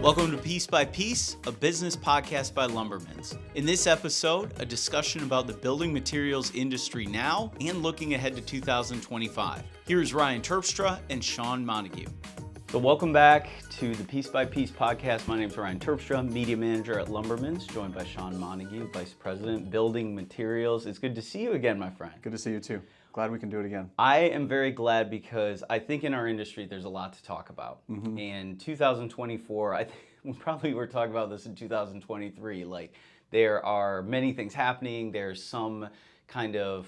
Welcome to Piece by Piece, a business podcast by Lumbermen. In this episode, a discussion about the building materials industry now and looking ahead to 2025. Here's Ryan Terpstra and Shawn Montague. So welcome back to the Piece by Piece podcast. My name is Ryan Terpstra, media manager at Lumbermen, joined by Shawn Montague, vice president, building materials. It's good to see you again, my friend. Good to see you too. Glad we can do it again. I am very glad because I think in our industry there's a lot to talk about. And 2024, I think we probably were talking about this in 2023. Like, there are many things happening. There's some kind of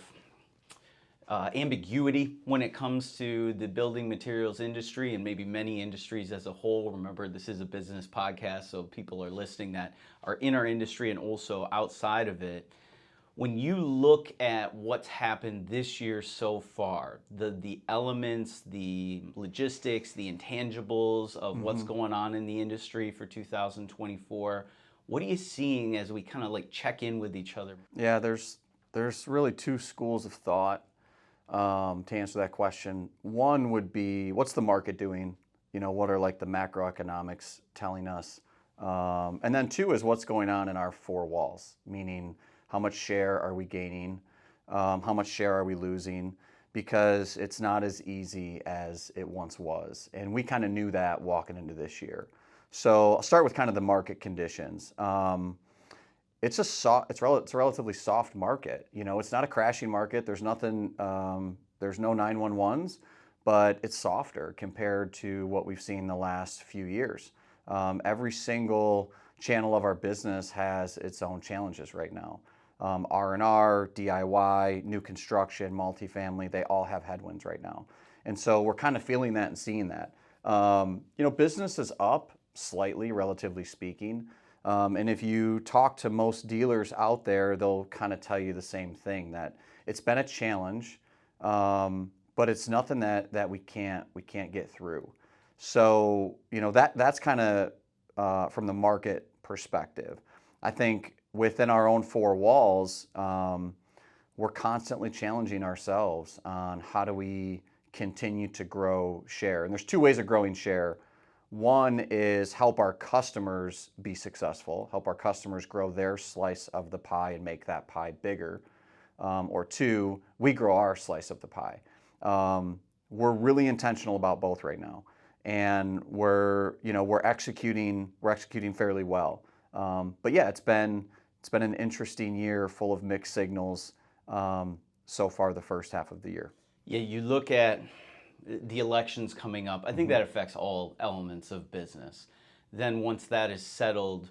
ambiguity when it comes to the building materials industry and maybe many industries as a whole. Remember, this is a business podcast, so people are listening that are in our industry and also outside of it. When you look at what's happened this year so far, the elements, the logistics, the intangibles of what's going on in the industry for 2024, what are you seeing as we kind of like check in with each other? Yeah, there's really two schools of thought to answer that question. One would be, what's the market doing? You know, what are like the macroeconomics telling us? And then two is what's going on in our four walls, meaning how much share are we gaining? How much share are we losing? Because it's not as easy as it once was. And we kind of knew that walking into this year. So I'll start with kind of the market conditions. It's a relatively soft market. You know, it's not a crashing market. There's nothing, there's no 911s, but it's softer compared to what we've seen the last few years. Every single channel of our business has its own challenges right now. R&R, DIY, new construction, multifamily, they all have headwinds right now. And so we're kind of feeling that and seeing that. You know, business is up slightly, relatively speaking. And if you talk to most dealers out there, they'll kind of tell you the same thing, that it's been a challenge, but it's nothing that we can't get through. So, you know, that's kind of from the market perspective. I think within our own four walls, we're constantly challenging ourselves on how do we continue to grow share. And there's two ways of growing share. One is help our customers be successful, help our customers grow their slice of the pie and make that pie bigger. Or two, we grow our slice of the pie. We're really intentional about both right now, and we're executing fairly well. But yeah, it's been an interesting year full of mixed signals so far the first half of the year. Yeah, you look at the elections coming up. I think that affects all elements of business. Then once that is settled,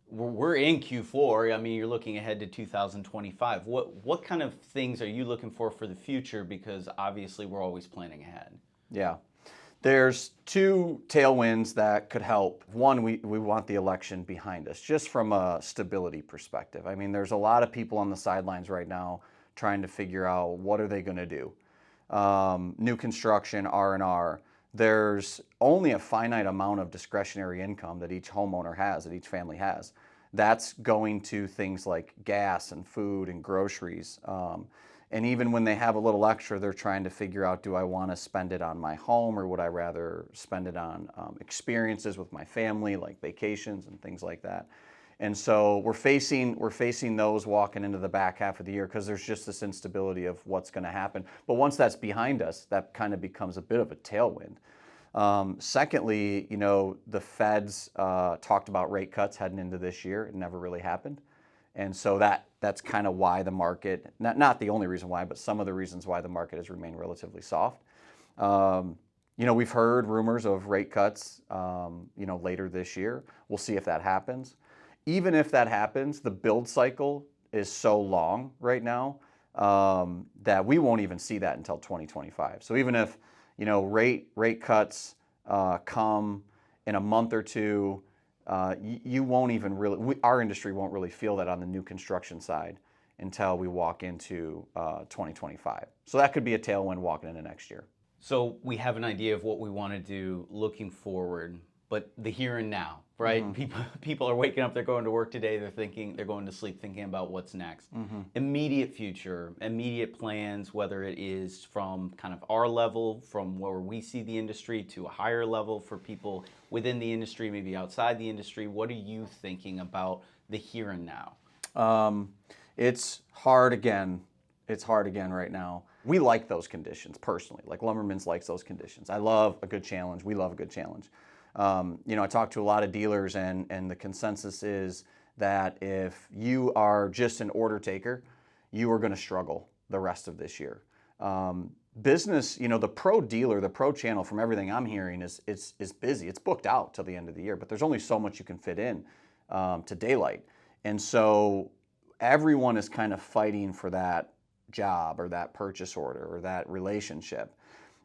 we're in Q4. I mean, you're looking ahead to 2025. What kind of things are you looking for the future? Because obviously we're always planning ahead. Yeah. There's two tailwinds that could help. One, we want the election behind us, just from a stability perspective. I mean, there's a lot of people on the sidelines right now trying to figure out what are they going to do. New construction, R&R, there's only a finite amount of discretionary income that each homeowner has, that each family has. That's going to things like gas and food and groceries. And even when they have a little extra, they're trying to figure out, do I want to spend it on my home, or would I rather spend it on experiences with my family, like vacations and things like that. And so we're facing those walking into the back half of the year, because there's just this instability of what's going to happen. But once that's behind us, that kind of becomes a bit of a tailwind. Secondly, you know, the Feds talked about rate cuts heading into this year. It never really happened. And so that's kind of why the market, not the only reason why, but some of the reasons why the market has remained relatively soft. You know, we've heard rumors of rate cuts, you know, later this year. We'll see if that happens. Even if that happens, the build cycle is so long right now that we won't even see that until 2025. So even if, you know, rate cuts come in a month or two, you won't even really, our industry won't really feel that on the new construction side until we walk into 2025. So that could be a tailwind walking into next year. So we have an idea of what we want to do looking forward. but the here and now, right? People are waking up, they're going to work today, they're going to sleep thinking about what's next. Immediate future, immediate plans, whether it is from kind of our level, from where we see the industry, to a higher level for people within the industry, maybe outside the industry. What are you thinking about the here and now? It's hard again. It's hard again right now. We like those conditions personally. Like Lumbermen's likes those conditions. I love a good challenge. We love a good challenge. I talk to a lot of dealers, and the consensus is that if you are just an order taker, you are going to struggle the rest of this year. Business, the pro dealer, the pro channel, from everything I'm hearing, is busy. It's booked out till the end of the year, but there's only so much you can fit in to daylight. And so everyone is kind of fighting for that job or that purchase order or that relationship.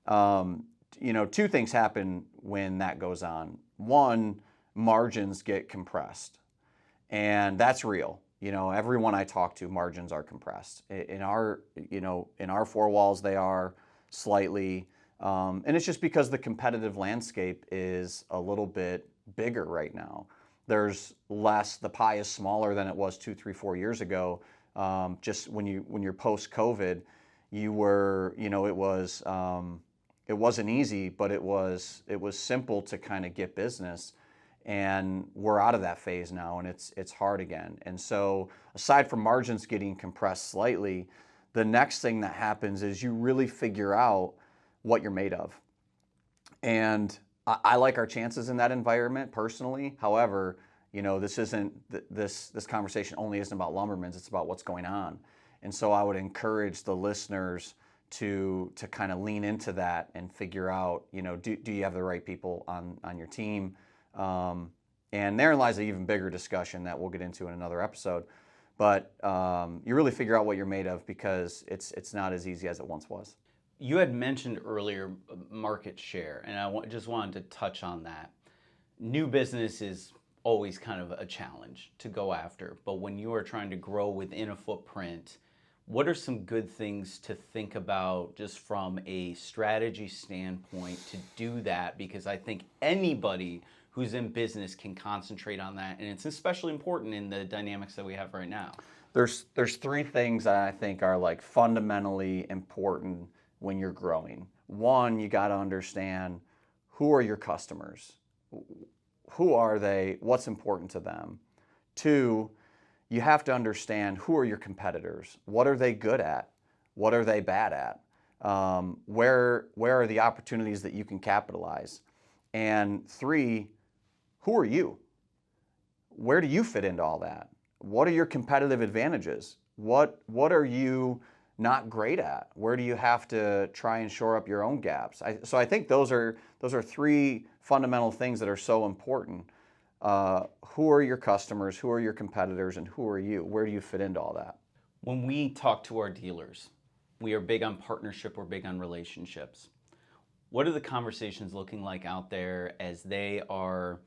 Two things happen when that goes on. One, margins get compressed, and that's real. Everyone I talk to, margins are compressed. In our four walls, they are slightly, and it's just because the competitive landscape is a little bit bigger right now. There's less. The pie is smaller than it was 2, 3, 4 years ago. Just when you're post-COVID, it wasn't easy, but it was simple to kind of get business, and we're out of that phase now, and it's hard again. And so, aside from margins getting compressed slightly, the next thing that happens is you really figure out what you're made of. And I like our chances in that environment personally. However, this conversation only isn't about Lumbermen's, it's about what's going on. And so I would encourage the listeners to kind of lean into that and figure out, do you have the right people on your team? And therein lies an even bigger discussion that we'll get into in another episode. But you really figure out what you're made of, because it's not as easy as it once was. You had mentioned earlier market share, and I just wanted to touch on that. New business is always kind of a challenge to go after, but when you are trying to grow within a footprint, what are some good things to think about just from a strategy standpoint to do that? Because I think anybody who's in business can concentrate on that, and it's especially important in the dynamics that we have right now. There's 3 things that I think are like fundamentally important when you're growing. One, you got to understand, who are your customers? Who are they? What's important to them? 2, you have to understand, who are your competitors? What are they good at? What are they bad at? Where are the opportunities that you can capitalize? And 3, who are you? Where do you fit into all that? What are your competitive advantages? What are you not great at? Where do you have to try and shore up your own gaps? So I think those are 3 fundamental things that are so important. Who are your customers? Who are your competitors? And who are you? Where do you fit into all that? When we talk to our dealers, we are big on partnership, we're big on relationships. What are the conversations looking like out there as they are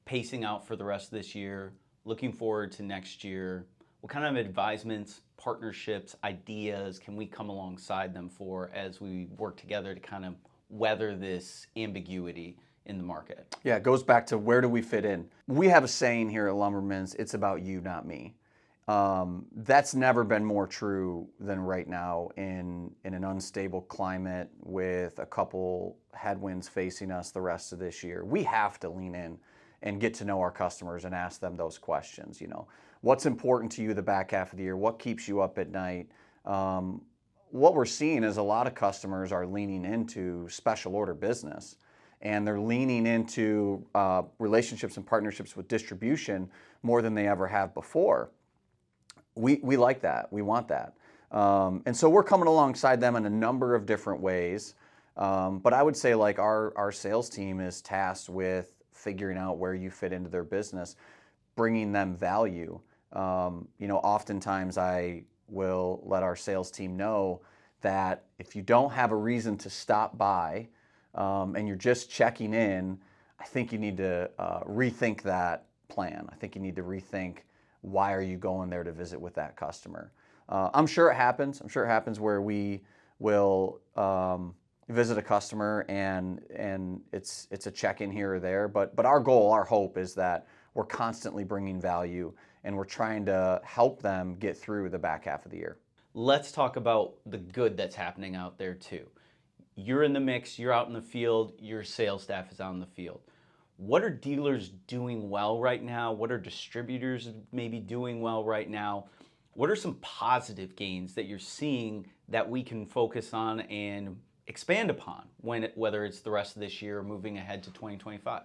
pacing out for the rest of this year, looking forward to next year? What kind of advisements, partnerships, ideas can we come alongside them for as we work together to kind of weather this ambiguity in the market? Yeah, it goes back to, where do we fit in? We have a saying here at Lumbermen's, it's about you, not me. That's never been more true than right now in an unstable climate with a couple headwinds facing us the rest of this year. We have to lean in and get to know our customers and ask them those questions. What's important to you the back half of the year? What keeps you up at night? What we're seeing is a lot of customers are leaning into special order business, and they're leaning into relationships and partnerships with distribution more than they ever have before. We like that. We want that. And so we're coming alongside them in a number of different ways. But I would say, like, our sales team is tasked with figuring out where you fit into their business, bringing them value. Oftentimes I will let our sales team know that if you don't have a reason to stop by and you're just checking in, I think you need to rethink that plan. I think you need to rethink, why are you going there to visit with that customer? I'm sure it happens. I'm sure it happens where we will, you visit a customer and it's a check-in here or there, but our goal, our hope is that we're constantly bringing value and we're trying to help them get through the back half of the year. Let's talk about the good that's happening out there too. You're in the mix, you're out in the field, your sales staff is out in the field. What are dealers doing well right now? What are distributors maybe doing well right now? What are some positive gains that you're seeing that we can focus on and expand upon whether it's the rest of this year or moving ahead to 2025?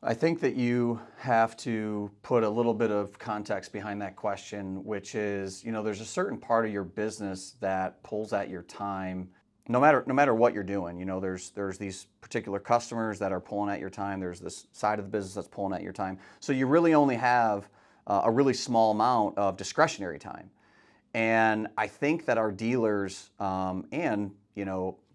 I think that you have to put a little bit of context behind that question, which is, there's a certain part of your business that pulls at your time, no matter what you're doing. There's these particular customers that are pulling at your time. There's this side of the business that's pulling at your time. So you really only have a really small amount of discretionary time. And I think that our dealers and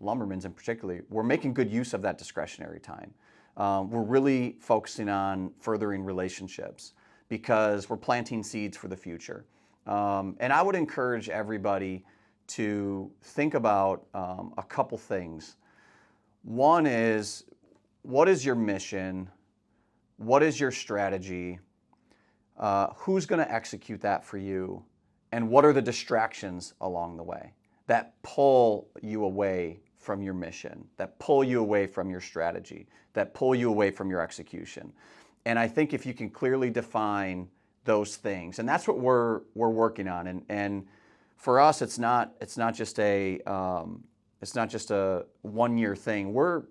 Lumbermen's in particular, we're making good use of that discretionary time. We're really focusing on furthering relationships because we're planting seeds for the future. And I would encourage everybody to think about a couple things. One is, what is your mission? What is your strategy? Who's going to execute that for you? And what are the distractions along the way that pull you away from your mission, that pull you away from your strategy, that pull you away from your execution? And I think if you can clearly define those things, and that's what we're working on. And for us, it's not just a 1-year thing. We're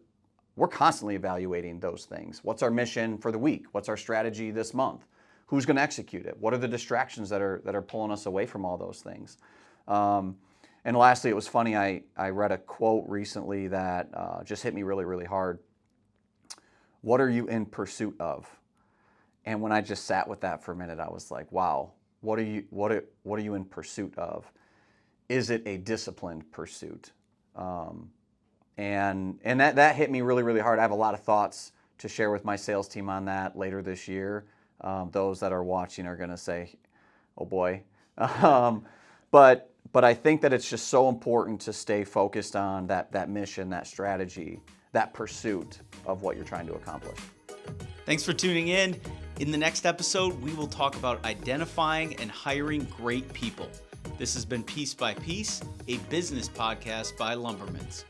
constantly evaluating those things. What's our mission for the week? What's our strategy this month? Who's going to execute it? What are the distractions that are pulling us away from all those things? And lastly, it was funny, I read a quote recently that just hit me really, really hard. What are you in pursuit of? And when I just sat with that for a minute, I was like, wow, what are you in pursuit of? Is it a disciplined pursuit? And that hit me really, really hard. I have a lot of thoughts to share with my sales team on that later this year. Those that are watching are going to say, oh boy. But I think that it's just so important to stay focused on that mission, that strategy, that pursuit of what you're trying to accomplish. Thanks for tuning in. In the next episode, we will talk about identifying and hiring great people. This has been Piece by Piece, a business podcast by Lumbermen's.